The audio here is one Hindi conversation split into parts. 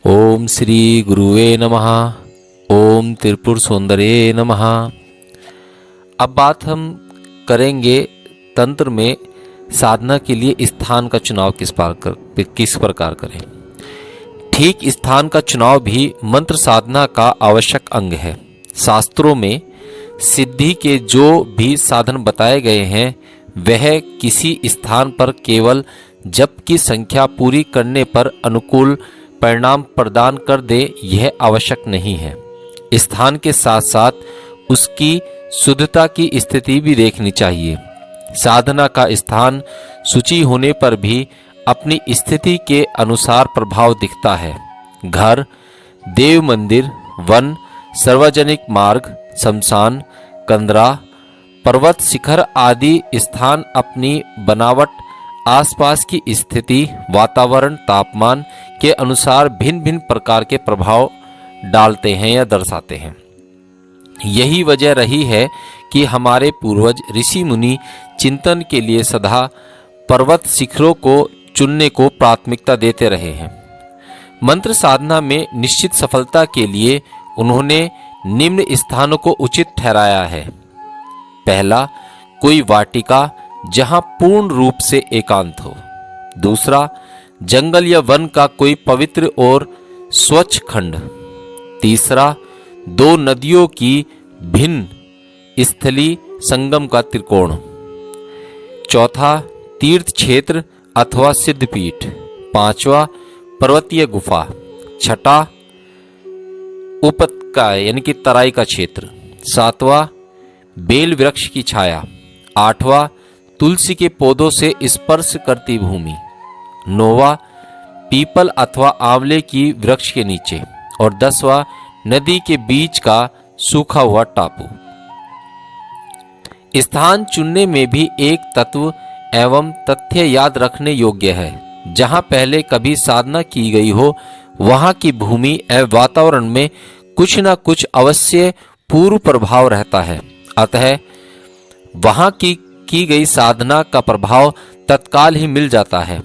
ओम श्री गुरुवे नमः। ओम त्रिपुर सुंदरे नमः। अब बात हम करेंगे तंत्र में साधना के लिए स्थान का चुनाव किस प्रकार करें। ठीक स्थान का चुनाव भी मंत्र साधना का आवश्यक अंग है। शास्त्रों में सिद्धि के जो भी साधन बताए गए हैं वह किसी स्थान पर केवल जप की संख्या पूरी करने पर अनुकूल परिणाम प्रदान कर दे, यह आवश्यक नहीं है। स्थान के साथ साथ उसकी शुद्धता की स्थिति भी देखनी चाहिए। साधना का स्थान सूची होने पर भी अपनी स्थिति के अनुसार प्रभाव दिखता है। घर, देव मंदिर, वन, सार्वजनिक मार्ग, शमशान, कंदरा, पर्वत शिखर आदि स्थान अपनी बनावट, आसपास की स्थिति, वातावरण, तापमान के अनुसार भिन्न भिन्न प्रकार के प्रभाव डालते हैं या दर्शाते हैं। यही वजह रही है कि हमारे पूर्वज ऋषि मुनि चिंतन के लिए सदा पर्वत शिखरों को चुनने को प्राथमिकता देते रहे हैं। मंत्र साधना में निश्चित सफलता के लिए उन्होंने निम्न स्थानों को उचित ठहराया है। पहला, कोई वाटिका जहां पूर्ण रूप से एकांत हो। दूसरा, जंगल या वन का कोई पवित्र और स्वच्छ खंड। तीसरा, दो नदियों की भिन्न स्थली संगम का त्रिकोण। चौथा, तीर्थ क्षेत्र अथवा सिद्धपीठ। पांचवा, पर्वतीय गुफा। छठा, उपत्यका यानी कि तराई का क्षेत्र। सातवां, बेल वृक्ष की छाया। आठवां, तुलसी के पौधों से स्पर्श करती भूमि। नौवां, पीपल अथवा आंवले की वृक्ष के नीचे। और 10वां, नदी के बीच का सूखा हुआ टापू। स्थान चुनने में भी एक तत्व एवं तथ्य याद रखने योग्य है। जहां पहले कभी साधना की गई हो वहां की भूमि एवं वातावरण में कुछ न कुछ अवश्य पूर्व प्रभाव रहता है। अतः वहां की गई साधना का प्रभाव तत्काल ही मिल जाता है।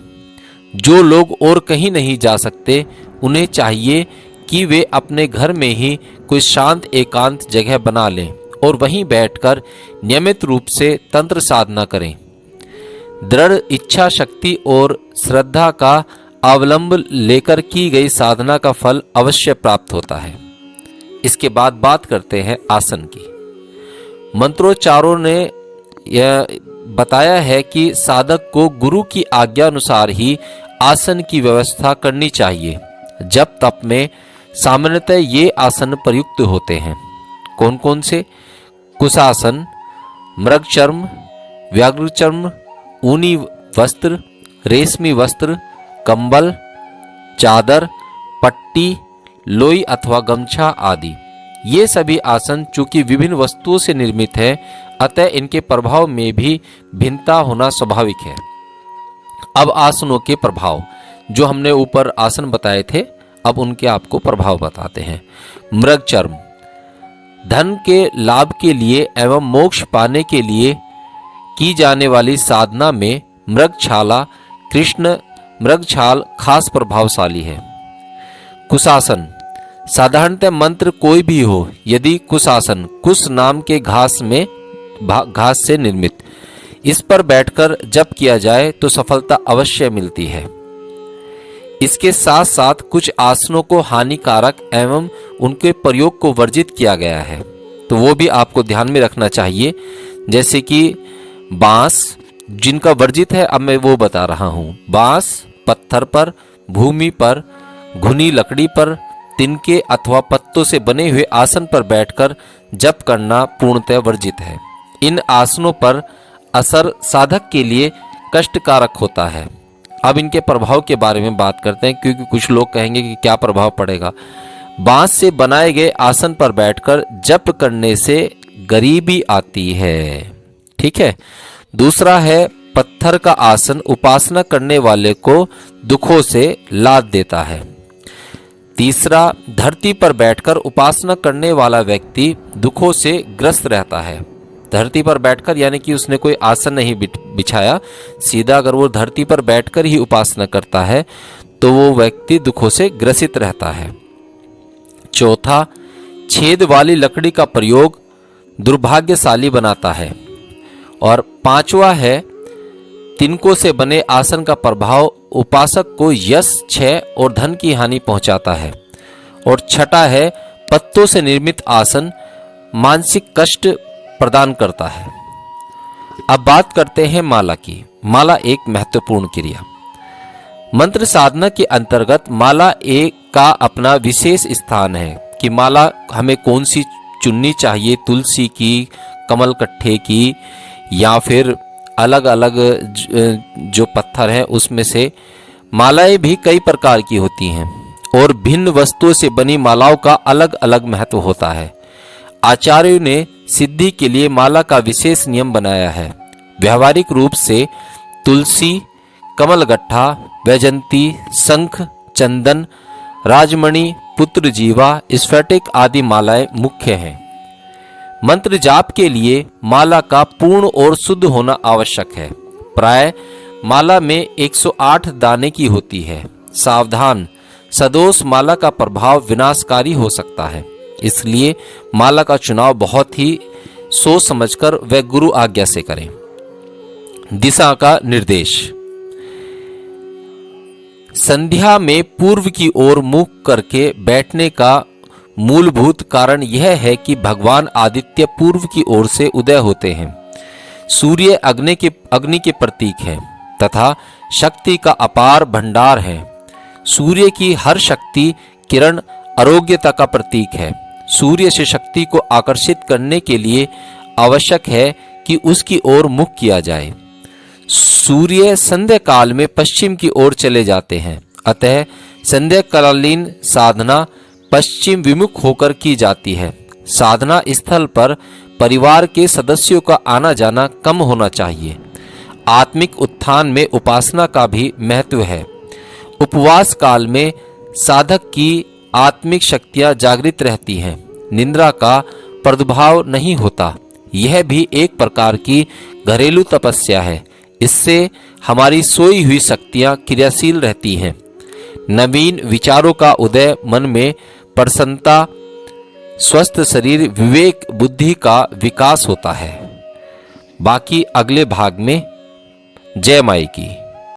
जो लोग और कहीं नहीं जा सकते उन्हें चाहिए कि वे अपने घर में ही कोई शांत एकांत जगह बना लें और वहीं बैठकर नियमित रूप से तंत्र साधना करें। दृढ़ इच्छा शक्ति और श्रद्धा का अवलंब लेकर की गई साधना का फल अवश्य प्राप्त होता है। इसके बाद बात करते हैं आसन की। मंत्रोच्चारों ने यह बताया है कि साधक को गुरु की आज्ञा अनुसार ही आसन की व्यवस्था करनी चाहिए। जप तप में सामान्यतः ये आसन प्रयुक्त होते हैं। कौन कौन से? कुशासन, मृगचर्म, व्याघ्रचर्म, ऊनी वस्त्र, रेशमी वस्त्र, कंबल, चादर, पट्टी, लोई अथवा गमछा आदि। ये सभी आसन चूंकि विभिन्न वस्तुओं से निर्मित है, अतः इनके प्रभाव में भी भिन्नता होना स्वाभाविक है। अब आसनों के प्रभाव, जो हमने ऊपर आसन बताए थे, अब उनके आपको प्रभाव बताते हैं। मृगचर्म, धन के लाभ के लिए एवं मोक्ष पाने के लिए की जाने वाली साधना में मृगछाला, कृष्ण मृगछाल खास प्रभावशाली है। कुशासन, साधारणतः मंत्र कोई भी हो, यदि कुशासन कुश नाम के घास से निर्मित, इस पर बैठकर जप किया जाए तो सफलता अवश्य मिलती है। इसके साथ साथ कुछ आसनों को हानिकारक एवं उनके प्रयोग को वर्जित किया गया है, तो वो भी आपको ध्यान में रखना चाहिए। जैसे कि बांस, जिनका वर्जित है, अब मैं वो बता रहा हूँ। बांस पत्थर पर, भूमि पर, घुनी लकड़ी पर, तिनके अथवा पत्तों से बने हुए आसन पर बैठकर जप करना पूर्णतः वर्जित है। इन आसनों पर असर साधक के लिए कष्टकारक होता है। अब इनके प्रभाव के बारे में बात करते हैं, क्योंकि कुछ लोग कहेंगे कि क्या प्रभाव पड़ेगा। बांस से बनाए गए आसन पर बैठकर जप करने से गरीबी आती है। ठीक है। दूसरा है पत्थर का आसन, उपासना करने वाले को दुखों से लाद देता है। तीसरा, धरती पर बैठकर उपासना करने वाला व्यक्ति दुखों से ग्रस्त रहता है। धरती पर बैठकर यानी कि उसने कोई आसन नहीं बिछाया, सीधा अगर वो धरती पर बैठकर ही उपासना करता है तो वो व्यक्ति दुखों से ग्रसित रहता है। चौथा, छेद वाली लकड़ी का प्रयोग दुर्भाग्यशाली बनाता है। और पांचवा है, तिनकों से बने आसन का प्रभाव उपासक को यश, क्षय और धन की हानि पहुंचाता है। और छठा है, पत्तों से निर्मित आसन मानसिक कष्ट प्रदान करता है। अब बात करते हैं माला की। माला एक महत्वपूर्ण क्रिया। मंत्र साधना के अंतर्गत माला एक का अपना विशेष स्थान है कि माला हमें कौन सी चुननी चाहिए, तुलसी की, कमलकट्ठे की, या फिर अलग अलग जो पत्थर हैं उसमें से। मालाएं भी कई प्रकार की होती हैं और भिन्न वस्तुओं से बनी मालाओं का अलग अलग महत्व होता है। आचार्यों ने सिद्धि के लिए माला का विशेष नियम बनाया है। व्यावहारिक रूप से तुलसी, कमलगट्ठा, वैजंती, शंख, चंदन, राजमणि, पुत्र जीवा, स्फटिक आदि मालाएं मुख्य हैं। मंत्र जाप के लिए माला का पूर्ण और शुद्ध होना आवश्यक है। प्राय माला में 108 दाने की होती है। सावधान, सदोष माला का प्रभाव विनाशकारी हो सकता है, इसलिए माला का चुनाव बहुत ही सोच समझकर व गुरु आज्ञा से करें। दिशा का निर्देश। संध्या में पूर्व की ओर मुख करके बैठने का मूलभूत कारण यह है कि भगवान आदित्य पूर्व की ओर से उदय होते हैं। सूर्य अग्नि के प्रतीक है तथा शक्ति का अपार भंडार है। सूर्य की हर शक्ति किरण आरोग्यता का प्रतीक है। सूर्य से शक्ति को आकर्षित करने के लिए आवश्यक है कि उसकी ओर मुख किया जाए। सूर्य संध्या काल में पश्चिम की ओर चले जाते हैं, अतः संध्याकालीन साधना पश्चिम विमुख होकर की जाती है। साधना स्थल पर परिवार के सदस्यों का आना जाना कम होना चाहिए। आत्मिक उत्थान में उपासना का भी महत्व है। उपवास काल में साधक की आत्मिक शक्तियां जागृत रहती हैं, निद्रा का प्रादुर्भाव नहीं होता। यह भी एक प्रकार की घरेलू तपस्या है। इससे हमारी सोई हुई शक्तियां क्रियाशील रहती हैं। नवीन विचारों का उदय, मन में प्रसन्नता, स्वस्थ शरीर, विवेक बुद्धि का विकास होता है। बाकी अगले भाग में। जय माई की।